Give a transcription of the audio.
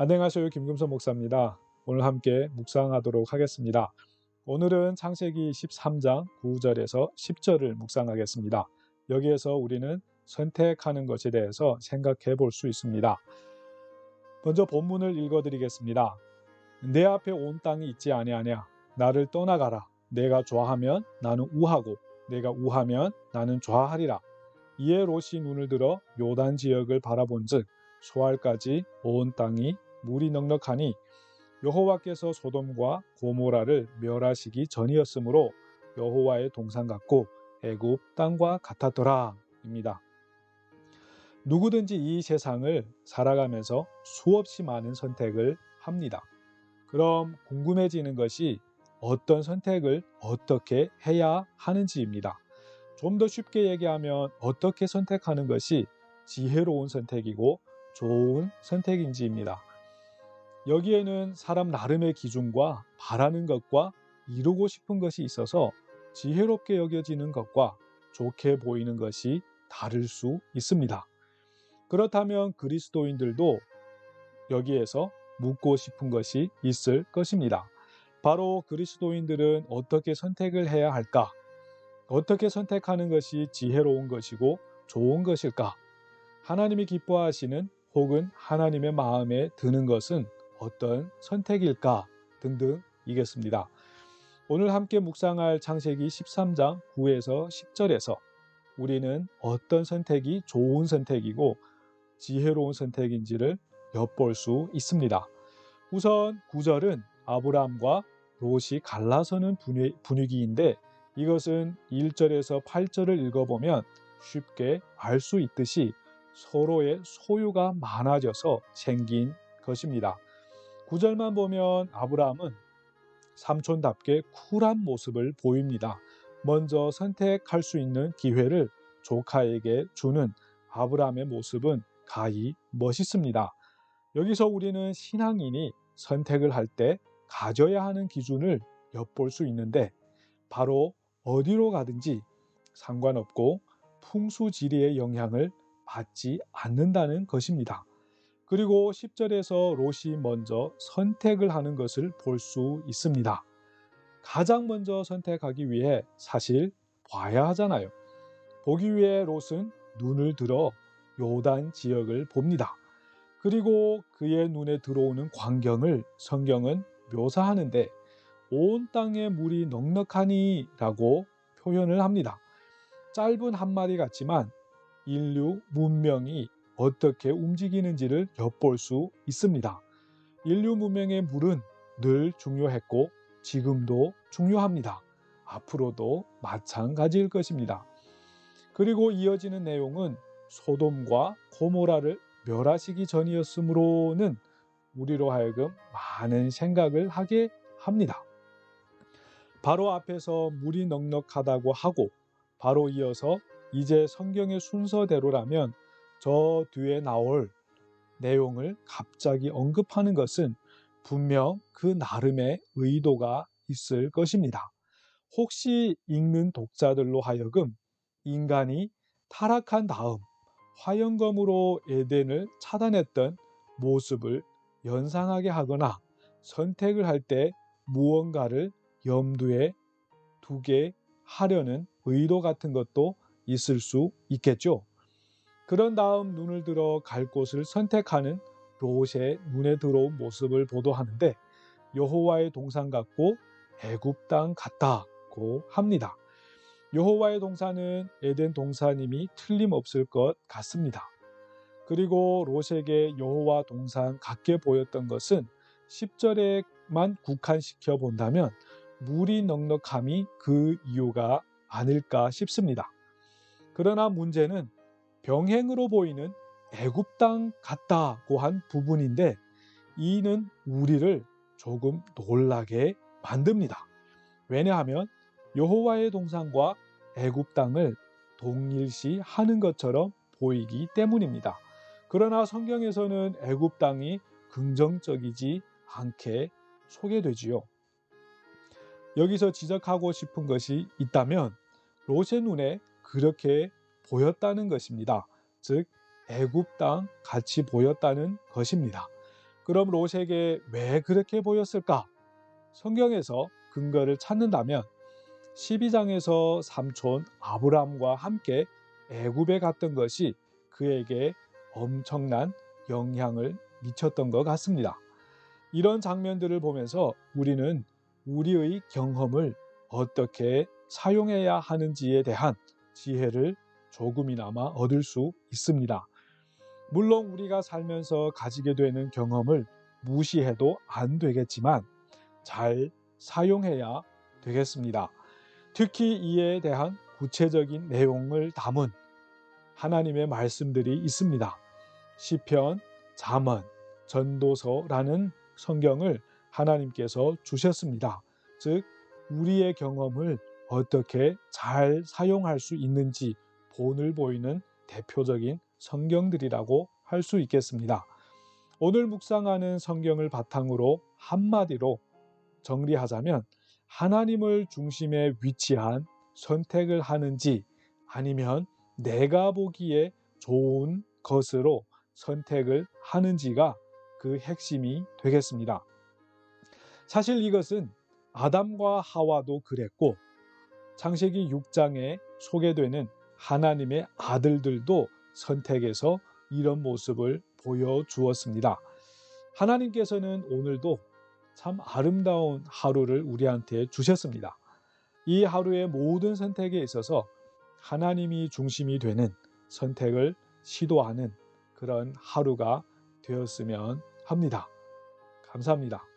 안녕하세요. 김금선 목사입니다. 오늘 함께 묵상하도록 하겠습니다. 오늘은 창세기 13장 9절에서 10절을 묵상하겠습니다. 여기에서 우리는 선택하는 것에 대해서 생각해 볼 수 있습니다. 먼저 본문을 읽어드리겠습니다. 내 앞에 온 땅이 있지 아니하냐. 나를 떠나가라. 내가 좋아하면 나는 우하고 내가 우하면 나는 좋아하리라. 이에 롯이 눈을 들어 요단 지역을 바라본즉 소알까지 온 땅이 물이 넉넉하니 여호와께서 소돔과 고모라를 멸하시기 전이었으므로 여호와의 동산 같고 애굽 땅과 같았더라 입니다. 누구든지 이 세상을 살아가면서 수없이 많은 선택을 합니다. 그럼 궁금해지는 것이 어떤 선택을 어떻게 해야 하는지입니다. 좀 더 쉽게 얘기하면 어떻게 선택하는 것이 지혜로운 선택이고 좋은 선택인지입니다. 여기에는 사람 나름의 기준과 바라는 것과 이루고 싶은 것이 있어서 지혜롭게 여겨지는 것과 좋게 보이는 것이 다를 수 있습니다. 그렇다면 그리스도인들도 여기에서 묻고 싶은 것이 있을 것입니다. 바로 그리스도인들은 어떻게 선택을 해야 할까? 어떻게 선택하는 것이 지혜로운 것이고 좋은 것일까? 하나님이 기뻐하시는 혹은 하나님의 마음에 드는 것은 어떤 선택일까? 등등이겠습니다. 오늘 함께 묵상할 창세기 13장 9에서 10절에서 우리는 어떤 선택이 좋은 선택이고 지혜로운 선택인지를 엿볼 수 있습니다. 우선 9절은 아브라함과 롯이 갈라서는 분위기인데 이것은 1절에서 8절을 읽어보면 쉽게 알 수 있듯이 서로의 소유가 많아져서 생긴 것입니다. 9절만 보면 아브라함은 삼촌답게 쿨한 모습을 보입니다. 먼저 선택할 수 있는 기회를 조카에게 주는 아브라함의 모습은 가히 멋있습니다. 여기서 우리는 신앙인이 선택을 할 때 가져야 하는 기준을 엿볼 수 있는데 바로 어디로 가든지 상관없고 풍수지리의 영향을 받지 않는다는 것입니다. 그리고 10절에서 롯이 먼저 선택을 하는 것을 볼 수 있습니다. 가장 먼저 선택하기 위해 사실 봐야 하잖아요. 보기 위해 롯은 눈을 들어 요단 지역을 봅니다. 그리고 그의 눈에 들어오는 광경을 성경은 묘사하는데 온 땅에 물이 넉넉하니 라고 표현을 합니다. 짧은 한마디 같지만 인류 문명이 어떻게 움직이는지를 엿볼 수 있습니다. 인류 문명의 물은 늘 중요했고 지금도 중요합니다. 앞으로도 마찬가지일 것입니다. 그리고 이어지는 내용은 소돔과 고모라를 멸하시기 전이었으므로는 우리로 하여금 많은 생각을 하게 합니다. 바로 앞에서 물이 넉넉하다고 하고 바로 이어서 이제 성경의 순서대로라면 저 뒤에 나올 내용을 갑자기 언급하는 것은 분명 그 나름의 의도가 있을 것입니다. 혹시 읽는 독자들로 하여금 인간이 타락한 다음 화영검으로 에덴을 차단했던 모습을 연상하게 하거나 선택을 할 때 무언가를 염두에 두게 하려는 의도 같은 것도 있을 수 있겠죠. 그런 다음 눈을 들어 갈 곳을 선택하는 롯의 눈에 들어온 모습을 보도하는데 여호와의 동산 같고 애굽 땅 같다고 합니다. 여호와의 동산은 에덴 동산임이 틀림없을 것 같습니다. 그리고 롯에게 여호와 동산 같게 보였던 것은 10절에만 국한시켜 본다면 물이 넉넉함이 그 이유가 아닐까 싶습니다. 그러나 문제는 병행으로 보이는 애굽 땅 같다고 한 부분인데 이는 우리를 조금 놀라게 만듭니다. 왜냐하면 여호와의 동산과 애굽 땅을 동일시하는 것처럼 보이기 때문입니다. 그러나 성경에서는 애굽 땅이 긍정적이지 않게 소개되지요. 여기서 지적하고 싶은 것이 있다면 롯의 눈에 그렇게 보였다는 것입니다. 즉 애굽 땅 같이 보였다는 것입니다. 그럼 롯에게 왜 그렇게 보였을까? 성경에서 근거를 찾는다면 12장에서 삼촌 아브라함과 함께 애굽에 갔던 것이 그에게 엄청난 영향을 미쳤던 것 같습니다. 이런 장면들을 보면서 우리는 우리의 경험을 어떻게 사용해야 하는지에 대한 지혜를 조금이나마 얻을 수 있습니다. 물론 우리가 살면서 가지게 되는 경험을 무시해도 안 되겠지만 잘 사용해야 되겠습니다. 특히 이에 대한 구체적인 내용을 담은 하나님의 말씀들이 있습니다. 시편, 잠언, 전도서라는 성경을 하나님께서 주셨습니다. 즉 우리의 경험을 어떻게 잘 사용할 수 있는지 본을 보이는 대표적인 성경들이라고 할 수 있겠습니다. 오늘 묵상하는 성경을 바탕으로 한마디로 정리하자면 하나님을 중심에 위치한 선택을 하는지 아니면 내가 보기에 좋은 것으로 선택을 하는지가 그 핵심이 되겠습니다. 사실 이것은 아담과 하와도 그랬고 창세기 6장에 소개되는 하나님의 아들들도 선택에서 이런 모습을 보여주었습니다. 하나님께서는 오늘도 참 아름다운 하루를 우리한테 주셨습니다. 이 하루의 모든 선택에 있어서 하나님이 중심이 되는 선택을 시도하는 그런 하루가 되었으면 합니다. 감사합니다.